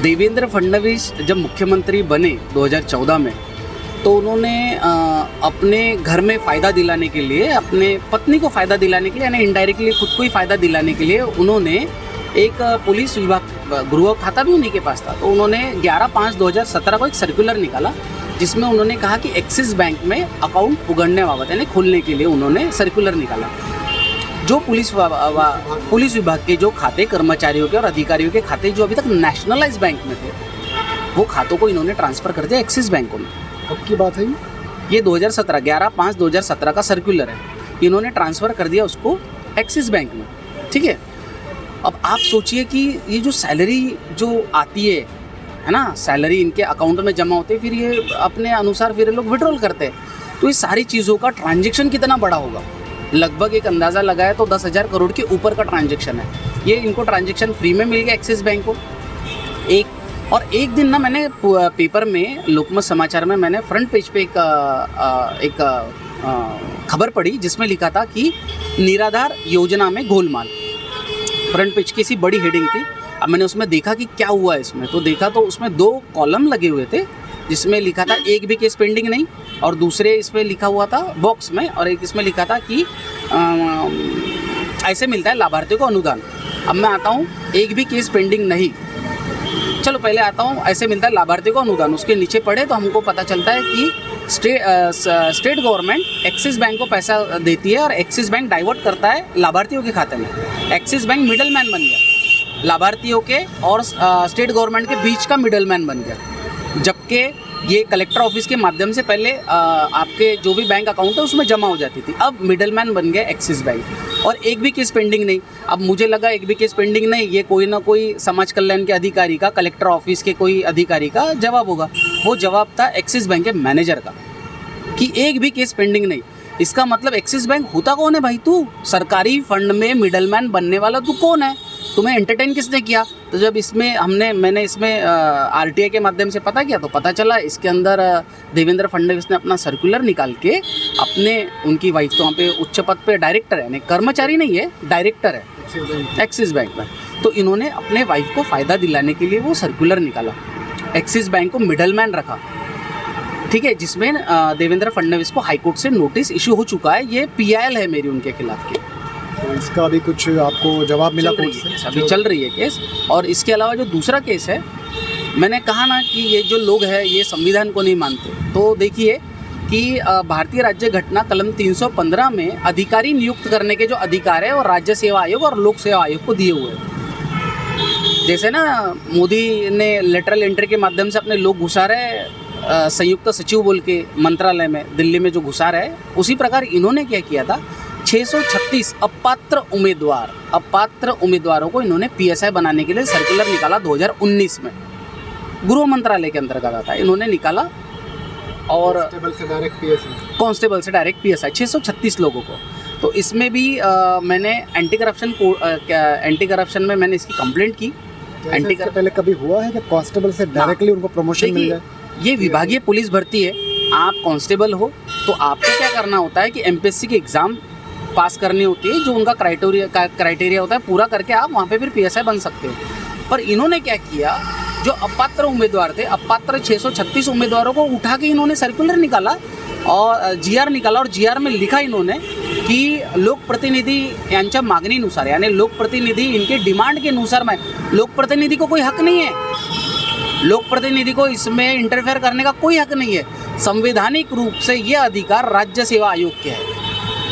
देवेंद्र फडणवीस जब मुख्यमंत्री बने 2014 में, तो उन्होंने अपने घर में फ़ायदा दिलाने के लिए, अपने पत्नी को फ़ायदा दिलाने के लिए, यानी इनडायरेक्टली खुद को ही फ़ायदा दिलाने के लिए उन्होंने एक पुलिस विभाग गृह खाता भी उन्हीं के पास था, तो उन्होंने 11/5/2017 को एक सर्कुलर निकाला जिसमें उन्होंने कहा कि एक्सिस बैंक में अकाउंट उगड़ने बाबत यानी खोलने के लिए उन्होंने सर्कुलर निकाला। जो पुलिस विभाग के जो खाते कर्मचारियों के और अधिकारियों के खाते जो अभी तक नेशनलाइज बैंक में थे, वो खातों को इन्होंने ट्रांसफ़र कर दिया एक्सिस बैंकों में। कब की बात है ये 2017 11/5/2017 का सर्कुलर है। इन्होंने ट्रांसफ़र कर दिया उसको एक्सिस बैंक में, ठीक है। अब आप सोचिए कि ये जो सैलरी जो आती है ना, सैलरी इनके अकाउंट में जमा होते हैं, फिर ये अपने अनुसार फिर लोग विड्रॉल करते हैं, तो ये सारी चीज़ों का ट्रांजैक्शन कितना बड़ा होगा। लगभग एक अंदाज़ा लगाया तो 10,000 करोड़ के ऊपर का ट्रांजैक्शन है। ये इनको ट्रांजैक्शन फ्री में मिल गया एक्सिस बैंक को। एक दिन ना मैंने पेपर में, लोकमत समाचार में मैंने फ्रंट पेज पे एक खबर पढ़ी जिसमें लिखा था कि निराधार योजना में गोलमाल। फ्रंट पेज की सी बड़ी हेडिंग थी। अब मैंने उसमें देखा कि क्या हुआ है इसमें, तो देखा तो उसमें 2 कॉलम लगे हुए थे जिसमें लिखा था एक भी केस पेंडिंग नहीं, और दूसरे इसमें लिखा हुआ था बॉक्स में, और एक इसमें लिखा था कि ऐसे मिलता है लाभार्थियों को अनुदान। अब मैं आता हूँ एक भी केस पेंडिंग नहीं, चलो पहले आता हूँ ऐसे मिलता है लाभार्थियों को अनुदान। उसके नीचे पढ़े तो हमको पता चलता है कि स्टेट गवर्नमेंट एक्सिस बैंक को पैसा देती है और एक्सिस बैंक डाइवर्ट करता है लाभार्थियों के खाते में। एक्सिस बैंक मिडल मैन बन गया, लाभार्थियों के और स्टेट गवर्नमेंट के बीच का मिडल मैन बन गया। जबकि ये कलेक्टर ऑफिस के माध्यम से पहले आपके जो भी बैंक अकाउंट है उसमें जमा हो जाती थी, अब मिडलमैन बन गया एक्सिस बैंक, और एक भी केस पेंडिंग नहीं। अब मुझे लगा एक भी केस पेंडिंग नहीं, ये कोई ना कोई समाज कल्याण के अधिकारी का, कलेक्टर ऑफिस के कोई अधिकारी का जवाब होगा। वो जवाब था एक्सिस बैंक के मैनेजर का कि एक भी केस पेंडिंग नहीं। इसका मतलब एक्सिस बैंक होता कौन है भाई? तू सरकारी फंड में मिडलमैन बनने वाला तू कौन है? तुम्हें एंटरटेन किसने किया? तो जब मैंने इसमें आरटीआई के माध्यम से पता किया तो पता चला इसके अंदर देवेंद्र फडणवीस ने अपना सर्कुलर निकाल के उनकी वाइफ तो वहाँ पे उच्च पद पे डायरेक्टर है, यानी कर्मचारी नहीं है, डायरेक्टर है एक्सिस बैंक में, तो इन्होंने अपने वाइफ को फ़ायदा दिलाने के लिए वो सर्कुलर निकाला, एक्सिस बैंक को मिडलमैन रखा, ठीक है, जिसमें देवेंद्र फडणवीस को हाईकोर्ट से नोटिस इशू हो चुका है। ये PIL है मेरी उनके खिलाफ की। तो इसका अभी कुछ आपको जवाब मिला कोर्ट से? अभी चल रही है केस। और इसके अलावा जो दूसरा केस है, मैंने कहा ना कि ये जो लोग हैं ये संविधान को नहीं मानते, तो देखिए कि भारतीय राज्य घटना कलम 315 में अधिकारी नियुक्त करने के जो अधिकार है वो राज्य सेवा आयोग और लोक सेवा आयोग को दिए हुए हैं। जैसे ना मोदी ने लेटरल एंट्री के माध्यम से अपने लोग घुसा रहे संयुक्त सचिव बोल के मंत्रालय में, दिल्ली में जो घुसा रहे, उसी प्रकार इन्होंने क्या किया था, 636 अपात्र उम्मीदवारों को इन्होंने PSI बनाने के लिए सर्कुलर निकाला 2019 में, गृह मंत्रालय के अंतर्गत आता है, इन्होंने निकाला। और कांस्टेबल से डायरेक्ट PSI 636 लोगों को। तो इसमें भी मैंने एंटी करप्शन में मैंने इसकी कंप्लेंट की। पहले कभी हुआ है कि कांस्टेबल से डायरेक्टली उनको प्रमोशन मिल जाए? ये विभागीय पुलिस भर्ती है। आप कांस्टेबल हो तो आपको क्या करना होता है कि MPSC की एग्ज़ाम पास करनी होती है, जो उनका क्राइटेरिया होता है, पूरा करके आप वहाँ पे फिर PSI बन सकते हो। पर इन्होंने क्या किया, जो अपात्र उम्मीदवार थे, अपात्र 636 उम्मीदवारों को उठा के इन्होंने सर्कुलर निकाला और GR निकाला, और GR में लिखा इन्होंने कि लोकप्रतिनिधी यांच्या मागणीनुसार, यानी लोकप्रतिनिधी इनके डिमांड के अनुसार, में लोकप्रतिनिधि को कोई हक नहीं है, लोकप्रतिनिधि को इसमें इंटरफेयर करने का कोई हक नहीं है। संवैधानिक रूप से ये अधिकार राज्य सेवा आयोग के है,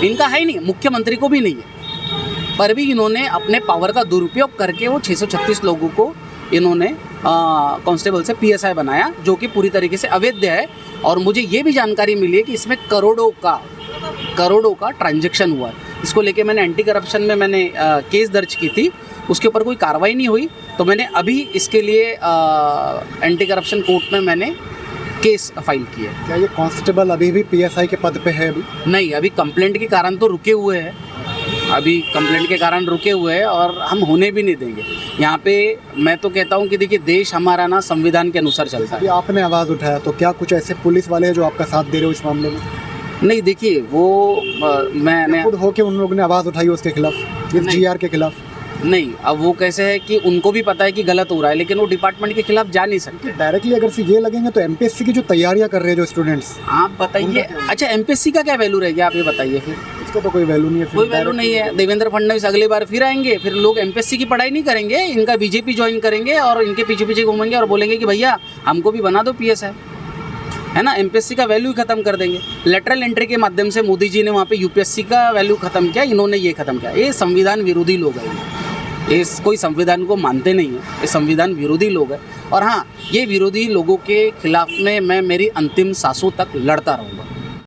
इनका है ही नहीं, मुख्यमंत्री को भी नहीं है। पर भी इन्होंने अपने पावर का दुरुपयोग करके वो 636 लोगों को इन्होंने कांस्टेबल से PSI बनाया, जो कि पूरी तरीके से अवैध है। और मुझे ये भी जानकारी मिली है कि इसमें करोड़ों का ट्रांजैक्शन हुआ है। इसको लेके मैंने एंटी करप्शन में मैंने केस दर्ज की थी, उसके ऊपर कोई कार्रवाई नहीं हुई, तो मैंने अभी इसके लिए एंटी करप्शन कोर्ट में मैंने केस फाइल किया है। क्या ये कांस्टेबल अभी भी PSI के पद पे है? अभी नहीं, अभी कंप्लेंट के कारण तो रुके हुए हैं, और हम होने भी नहीं देंगे। यहाँ पे मैं तो कहता हूँ कि देखिए, देश हमारा ना संविधान के अनुसार चलता है। अभी आपने आवाज़ उठाया, तो क्या कुछ ऐसे पुलिस वाले हैं जो आपका साथ दे रहे हो इस मामले में? नहीं, देखिए वो मैंने खुद होके उन लोगों ने आवाज़ उठाई उसके खिलाफ, इस GR के खिलाफ? नहीं, अब वो कैसे है कि उनको भी पता है कि गलत हो रहा है, लेकिन वो डिपार्टमेंट के खिलाफ जा नहीं सकते। डायरेक्टली अगर से ये लगेंगे तो एमपीएससी की जो तैयारियां कर रहे हैं जो स्टूडेंट्स, आप बताइए। अच्छा, एमपीएससी का क्या वैल्यू रह गया, आप ये बताइए फिर। इसका तो कोई वैल्यू नहीं है। कोई वैल्यू नहीं है। देवेंद्र फडणवीस अगली बार फिर आएंगे, फिर लोग एमपीएससी की पढ़ाई नहीं करेंगे, इनका बीजेपी ज्वाइन करेंगे और इनके पीछे पीछे घूमेंगे और बोलेंगे कि भैया हमको भी बना दो पीएसआई, है ना। एमपीएससी का वैल्यू ही खत्म कर देंगे। लेटरल एंट्री के माध्यम से मोदी जी ने वहाँ पे यूपीएससी का वैल्यू खत्म किया, इन्होंने ये खत्म किया। ये संविधान विरोधी लोग हैं, ये कोई संविधान को मानते नहीं है, ये संविधान विरोधी लोग हैं। और हाँ, ये विरोधी लोगों के खिलाफ में मैं मेरी अंतिम सांसों तक लड़ता रहूँगा।